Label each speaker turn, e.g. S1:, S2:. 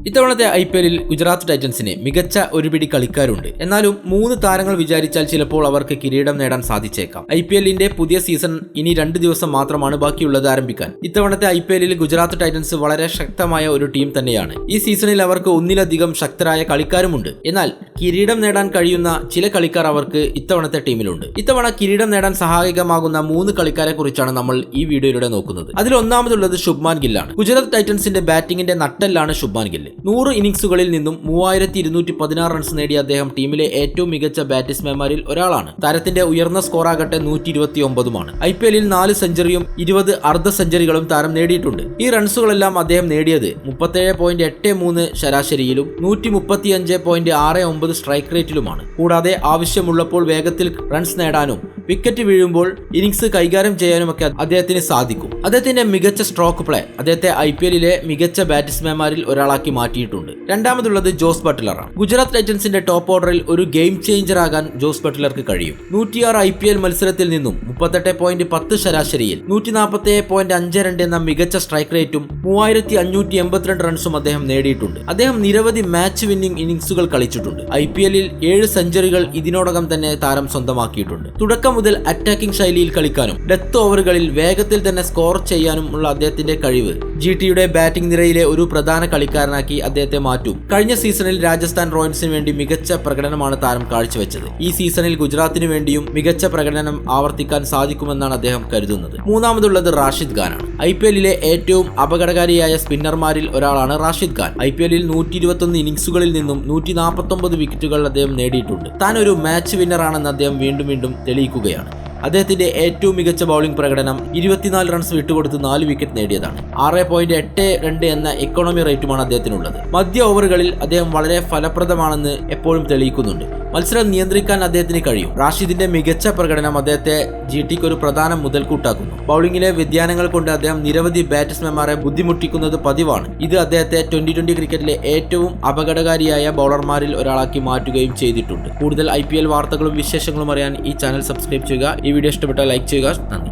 S1: ഇത്തവണത്തെ IPL-ൽ ഗുജറാത്ത് ടൈറ്റൻസിന് മികച്ച ഒരു പിടി കളിക്കാരുണ്ട്. എന്നാലും 3 താരങ്ങൾ വിചാരിച്ചാൽ ചിലപ്പോൾ അവർക്ക് കിരീടം നേടാൻ സാധിച്ചേക്കാം. IPL-ന്റെ പുതിയ സീസൺ ഇനി 2 ദിവസം മാത്രമാണ് ബാക്കിയുള്ളത് ആരംഭിക്കാൻ. ഇത്തവണത്തെ IPL-ൽ ഗുജറാത്ത് ടൈറ്റൻസ് വളരെ ശക്തമായ ഒരു ടീം തന്നെയാണ്. ഈ സീസണിൽ അവർക്ക് ഒന്നിലധികം ശക്തരായ കളിക്കാരുമുണ്ട്. എന്നാൽ കിരീടം നേടാൻ കഴിയുന്ന ചില കളിക്കാർ അവർക്ക് ഇത്തവണത്തെ ടീമിലുണ്ട്. ഇത്തവണ കിരീടം നേടാൻ സഹായകമാകുന്ന 3 കളിക്കാരെ കുറിച്ചാണ് നമ്മൾ ഈ വീഡിയോയിലൂടെ നോക്കുന്നത്. അതിൽ ഒന്നാമതുള്ളത് ശുഭ്മാൻ ഗില്ലാണ്. ഗുജറാത്ത് ടൈറ്റൻസിന്റെ ബാറ്റിംഗിന്റെ നട്ടെല്ലാണ് ശുഭ്മാൻ ഗിൽ. 100 ഇന്നിംഗ്സുകളിൽ നിന്നും 3216 റൺസ് നേടിയ അദ്ദേഹം ടീമിലെ ഏറ്റവും മികച്ച ബാറ്റ്സ്മാൻമാരിൽ ഒരാളാണ്. താരത്തിന്റെ ഉയർന്ന സ്കോറാകട്ടെ 129-ഉമാണ്. IPL-ൽ 4 സെഞ്ചുറിയും 20 അർദ്ധ സെഞ്ചുറികളും താരം നേടിയിട്ടുണ്ട്. ഈ റൺസുകളെല്ലാം അദ്ദേഹം നേടിയത് 37.83 ശരാശരിയിലും 135.69 സ്ട്രൈക്ക് റേറ്റിലുമാണ്. കൂടാതെ ആവശ്യമുള്ളപ്പോൾ വേഗത്തിൽ റൺസ് നേടാനും വിക്കറ്റ് വീഴുമ്പോൾ ഇന്നിംഗ്സ് കൈകാര്യം ചെയ്യാനുമൊക്കെ അദ്ദേഹത്തിന് സാധിക്കും. അദ്ദേഹത്തിന്റെ മികച്ച സ്ട്രോക്ക് പ്ലേ അദ്ദേഹത്തെ IPL-ലെ മികച്ച ബാറ്റ്സ്മാൻമാരിൽ ഒരാളാക്കി മാറ്റിയിട്ടുണ്ട്. രണ്ടാമതുള്ളത് ജോസ് ബട്ട്ലറാണ്. ഗുജറാത്ത് ടൈറ്റൻസിന്റെ ടോപ്പ് ഓർഡറിൽ ഒരു ഗെയിം ചേഞ്ചർ ആകാൻ ജോസ് ബട്ട്ലർക്ക് കഴിയും. 106 IPL മത്സരത്തിൽ നിന്നും 38.10 ശരാശരിയിൽ 147.52 എന്ന മികച്ച സ്ട്രൈക്ക് റേറ്റും 3582 റൺസും അദ്ദേഹം നേടിയിട്ടുണ്ട്. അദ്ദേഹം നിരവധി മാച്ച് വിന്നിംഗ് ഇന്നിംഗ്സുകൾ കളിച്ചിട്ടുണ്ട്. IPL-ൽ 7 സെഞ്ചുറികൾ ഇതിനോടകം തന്നെ താരം സ്വന്തമാക്കിയിട്ടുണ്ട്. തുടക്കം മുതൽ അറ്റാക്കിംഗ് ശൈലിയിൽ കളിക്കാനും ഡെത്ത് ഓവറുകളിൽ വേഗത്തിൽ തന്നെ സ്കോർ ചെയ്യാനും ഉള്ള അദ്ദേഹത്തിന്റെ കഴിവ് GTയുടെ ബാറ്റിംഗ് നിരയിലെ ഒരു പ്രധാന കളിക്കാരനാക്കി അദ്ദേഹത്തെ മാറ്റും. കഴിഞ്ഞ സീസണിൽ രാജസ്ഥാൻ റോയൽസിന് വേണ്ടി മികച്ച പ്രകടനമാണ് താരം കാഴ്ചവെച്ചത്. ഈ സീസണിൽ ഗുജറാത്തിന് വേണ്ടിയും മികച്ച പ്രകടനം ആവർത്തിക്കാൻ സാധിക്കുമെന്നാണ് അദ്ദേഹം കരുതുന്നത്. മൂന്നാമതുള്ളത് റാഷിദ് ഖാനാണ്. IPL-ലെ ഏറ്റവും അപകടകാരിയായ സ്പിന്നർമാരിൽ ഒരാളാണ് റാഷിദ് ഖാൻ. IPL-ൽ 121 ഇന്നിംഗ്സുകളിൽ നിന്നും 149 വിക്കറ്റുകൾ അദ്ദേഹം നേടിയിട്ടുണ്ട്. താൻ ഒരു മാച്ച് വിന്നറാണെന്ന് അദ്ദേഹം വീണ്ടും തെളിയിക്കുകയാണ്. അദ്ദേഹത്തിന്റെ ഏറ്റവും മികച്ച ബൗളിംഗ് പ്രകടനം 24 റൺസ് വിട്ടുകൊടുത്ത് 4 വിക്കറ്റ് നേടിയതാണ്. 6.82 എന്ന എക്കോണമി റേറ്റുമാണ് അദ്ദേഹത്തിനുള്ളത്. മധ്യ ഓവറുകളിൽ അദ്ദേഹം വളരെ ഫലപ്രദമാണെന്ന് എപ്പോഴും തെളിയിക്കുന്നുണ്ട്. മത്സരം നിയന്ത്രിക്കാൻ അദ്ദേഹത്തിന് കഴിയും. റാഷിദിന്റെ മികച്ച പ്രകടനം അദ്ദേഹത്തെ GTക്ക് ഒരു പ്രധാന മുതൽക്കൂട്ടാക്കുന്നു. ബൗളിംഗിലെ വ്യതിയാനങ്ങൾ കൊണ്ട് അദ്ദേഹം നിരവധി ബാറ്റ്സ്മാൻമാരെ ബുദ്ധിമുട്ടിക്കുന്നത് പതിവാണ്. ഇത് അദ്ദേഹത്തെ 2020 ക്രിക്കറ്റിലെ ഏറ്റവും അപകടകാരിയായ ബൗളർമാരിൽ ഒരാളാക്കി മാറ്റുകയും ചെയ്തിട്ടുണ്ട്. കൂടുതൽ IPL വാർത്തകളും വിശേഷങ്ങളും അറിയാൻ ഈ ചാനൽ സബ്സ്ക്രൈബ് ചെയ്യുക. ഈ വീഡിയോ ഇഷ്ടപ്പെട്ടാൽ ലൈക്ക് ചെയ്യുക. നന്ദി.